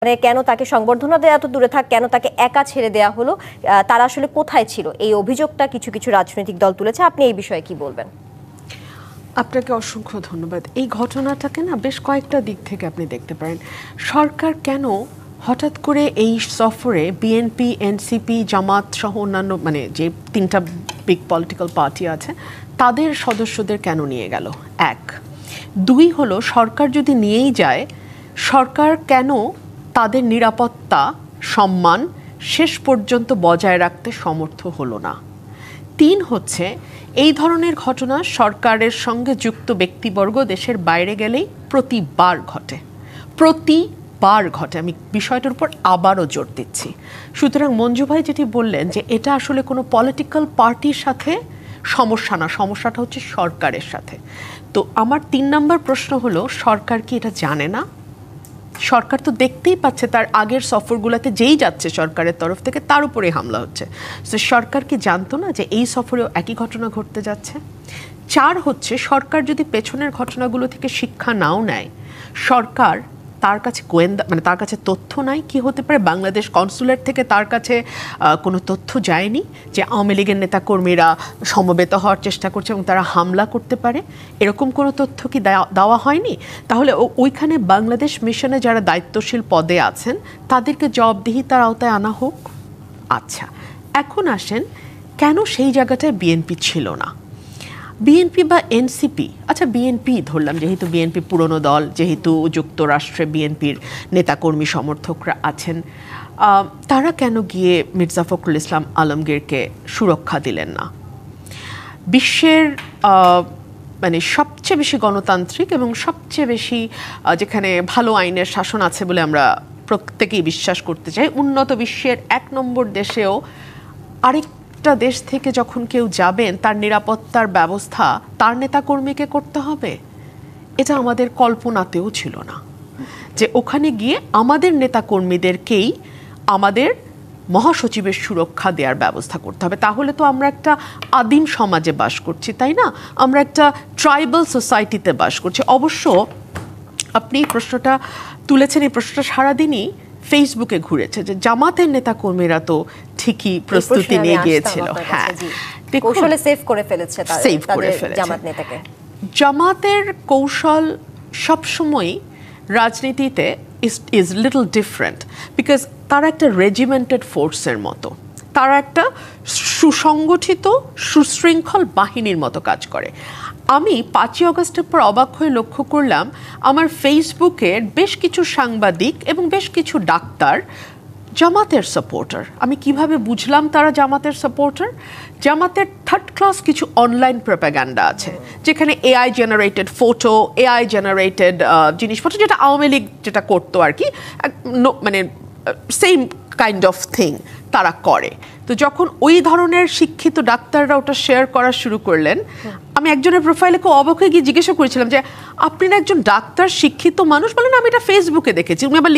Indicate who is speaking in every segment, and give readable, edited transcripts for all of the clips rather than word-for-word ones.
Speaker 1: মানে কেন তাকে সংবর্ধনা দেওয়া এত দূরে থাক, কেন তাকে একা ছেড়ে দেওয়া হলো, তারা আসলে কোথায় ছিল, এই অভিযোগটা কিছু কিছু রাজনৈতিক দল তুলেছে। আপনি এই বিষয়ে কি বলবেন?
Speaker 2: আপনাকে অসংখ্য ধন্যবাদ। এই ঘটনাটাকে না বেশ কয়েকটা দিক থেকে আপনি দেখতে পারেন। সরকার কেন হঠাৎ করে এই সফরে বিএনপি, এনসিপি, জামাত সহ অন্যান্য মানে যে তিনটা বিগ পলিটিক্যাল পার্টি আছে তাদের সদস্যদের কেন নিয়ে গেল? এক। দুই হলো, সরকার যদি নিয়েই যায়, সরকার কেন তাদের নিরাপত্তা সম্মান শেষ পর্যন্ত বজায় রাখতে সমর্থ হলো না? তিন হচ্ছে, এই ধরনের ঘটনা সরকারের সঙ্গে যুক্ত ব্যক্তিবর্গ দেশের বাইরে গেলেই প্রতিবার ঘটে। আমি বিষয়টার উপর আবারও জোর দিচ্ছি। সুতরাং মঞ্জু ভাই যেটি বললেন যে এটা আসলে কোনো পলিটিক্যাল পার্টির সাথে সমস্যা না, সমস্যাটা হচ্ছে সরকারের সাথে। তো আমার ৩ নম্বর প্রশ্ন হলো, সরকার কি এটা জানে না? সরকার তো দেখতেই পাচ্ছে তার আগের সফরগুলোতে যেই যাচ্ছে সরকারের তরফ থেকে তার উপরে হামলা হচ্ছে। তো সরকার কি জানতো না যে এই সফরেও একই ঘটনা ঘটতে যাচ্ছে? ৪ হচ্ছে, সরকার যদি পেছনের ঘটনাগুলো থেকে শিক্ষা নাও নেয়, সরকার তার কাছে গোয়েন্দা মানে তার কাছে তথ্য নাই? কি হতে পারে বাংলাদেশ কনসুলেট থেকে তার কাছে কোনো তথ্য যায়নি যে আওয়ামী লীগের নেতাকর্মীরা সমবেত হওয়ার চেষ্টা করছে এবং তারা হামলা করতে পারে? এরকম কোনো তথ্য কি দেওয়া হয়নি? তাহলে ওইখানে বাংলাদেশ মিশনে যারা দায়িত্বশীল পদে আছেন তাদেরকে জবাবদিহিতার আওতায় আনা হোক। আচ্ছা, এখন আসেন, কেন সেই জায়গাটায় বিএনপি ছিল না? বিএনপি বা এনসিপি, আচ্ছা বিএনপি ধরলাম, যেহেতু বিএনপি পুরনো দল, যেহেতু যুক্তরাষ্ট্রে বিএনপির নেতাকর্মী সমর্থকরা আছেন, তারা কেন গিয়ে মির্জা ফখরুল ইসলাম আলমগীরকে সুরক্ষা দিলেন না? বিশ্বের মানে সবচেয়ে বেশি গণতান্ত্রিক এবং সবচেয়ে বেশি যেখানে ভালো আইনের শাসন আছে বলে আমরা প্রত্যেকেই বিশ্বাস করতে চাই, উন্নত বিশ্বের ১ নম্বর দেশেও আরেকটা দেশ থেকে যখন কেউ যাবেন তার নিরাপত্তার ব্যবস্থা তার নেতাকর্মীকে করতে হবে? এটা আমাদের কল্পনাতেও ছিল না যে ওখানে গিয়ে আমাদের নেতাকর্মীদেরকেই আমাদের মহাসচিবের সুরক্ষা দেওয়ার ব্যবস্থা করতে হবে। তাহলে তো আমরা একটা আদিম সমাজে বাস করছি, তাই না? আমরা একটা ট্রাইবাল সোসাইটিতে বাস করছি। অবশ্য আপনি এই প্রশ্নটা তুলেছেন, এই প্রশ্নটা সারাদিনই ফেসবুকে ঘুরেছে যে জামাতের নেতাকর্মীরা তো ঠিকই প্রস্তুতি নিয়ে গিয়েছিল। হ্যাঁ,
Speaker 1: কৌশলে সেভ করে ফেলেছে জামাত নেতাকে।
Speaker 2: জামাতের কৌশল সবসময় রাজনীতিতে ইজ লিটল ডিফারেন্ট, বিকজ তারা একটা রেজিমেন্টেড ফোর্সের মতো, তারা একটা সুসংগঠিত সুশৃঙ্খল বাহিনীর মতো কাজ করে। আমি ৫ই আগস্টের পর অবাক হয়ে লক্ষ্য করলাম আমার ফেসবুকের বেশ কিছু সাংবাদিক এবং বেশ কিছু ডাক্তার জামাতের সাপোর্টার। আমি কিভাবে বুঝলাম তারা জামাতের সাপোর্টার? জামাতের থার্ড ক্লাস কিছু অনলাইন প্রোপাগান্ডা আছে, যেখানে AI generated photo, AI generated জিনিসপত্র, যেটা আওয়ামী লীগ যেটা করতো আর কি, মানে সেম কাইন্ড অফ থিং তারা করে। তো যখন ওই ধরনের শিক্ষিত ডাক্তাররা ওটা শেয়ার করা শুরু করলেন, আমি একজনের প্রোফাইলে খুব অবাক হয়ে গিয়ে জিজ্ঞাসা করেছিলাম যে আপনি না একজন ডাক্তার, শিক্ষিত মানুষ? বলেন আমি এটা ফেসবুকে দেখেছি। উনি আবার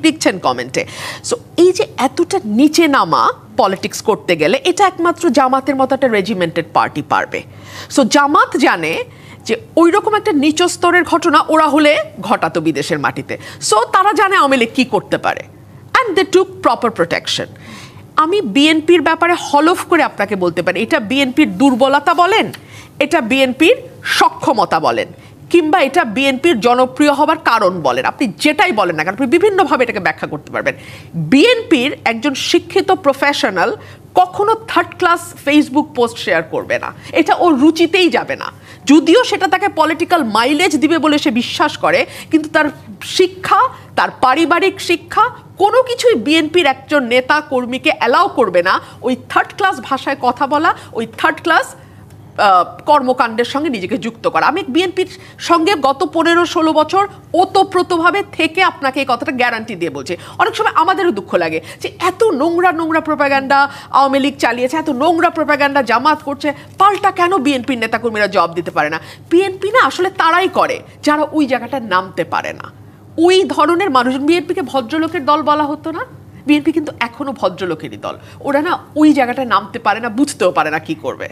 Speaker 2: লিখছেন কমেন্টে। সো এই যে এতটা নিচে নামা পলিটিক্স করতে গেলে, এটা একমাত্র জামাতের মতো একটা রেজিমেন্টেড পার্টি পারবে। সো জামাত জানে যে ওই রকম একটা নিচ স্তরের ঘটনা ওরা হলে ঘটাতো বিদেশের মাটিতে। সো তারা জানে আওয়ামী লীগ কী করতে পারে, and they took proper protection. আমি বিএনপির ব্যাপারে হলফ করে আপনাকে বলতে পারি, এটা বিএনপির দুর্বলতা বলেন, এটা বিএনপির সক্ষমতা বলেন, কিংবা এটা বিএনপির জনপ্রিয় হবার কারণ বলেন, আপনি যেটাই বলেন না কেন, আপনি বিভিন্নভাবে এটাকে ব্যাখ্যা করতে পারবেন। বিএনপির একজন শিক্ষিত প্রফেশনাল কখনো third class Facebook post share করবে না, এটা ওর রুচিতেই যাবে না। যদিও সেটা তাকে পলিটিক্যাল মাইলেজ দিবে বলে সে বিশ্বাস করে, কিন্তু তার শিক্ষা, তার পারিবারিক শিক্ষা কোনো কিছুই বিএনপির একজন নেতা কর্মীকে অ্যালাউ করবে না ওই থার্ড ক্লাস ভাষায় কথা বলা, ওই থার্ড ক্লাস কর্মকাণ্ডের সঙ্গে নিজেকে যুক্ত করা। আমি বিএনপির সঙ্গে গত 15-16 বছর ওতপ্রোতভাবে থেকে আপনাকে এই কথাটা গ্যারান্টি দিয়ে বলছি। অনেক সময় আমাদেরও দুঃখ লাগে যে এত নোংরা নোংরা প্রোপাগান্ডা আওয়ামী লীগ চালিয়েছে, এত নোংরা প্রোপাগান্ডা জামাত করছে, পাল্টা কেন বিএনপির নেতাকর্মীরা জবাব দিতে পারে না? বিএনপি না আসলে তারাই করে যারা ওই জায়গাটা নামতে পারে না। ওই ধরনের মানুষ, বিএনপিকে ভদ্রলোকের দল বলা হতো না, বিএনপি কিন্তু এখনো ভদ্রলোকেরই দল। ওরা না ওই জায়গাটায় নামতে পারে না, বুঝতেও পারে না কি করবে।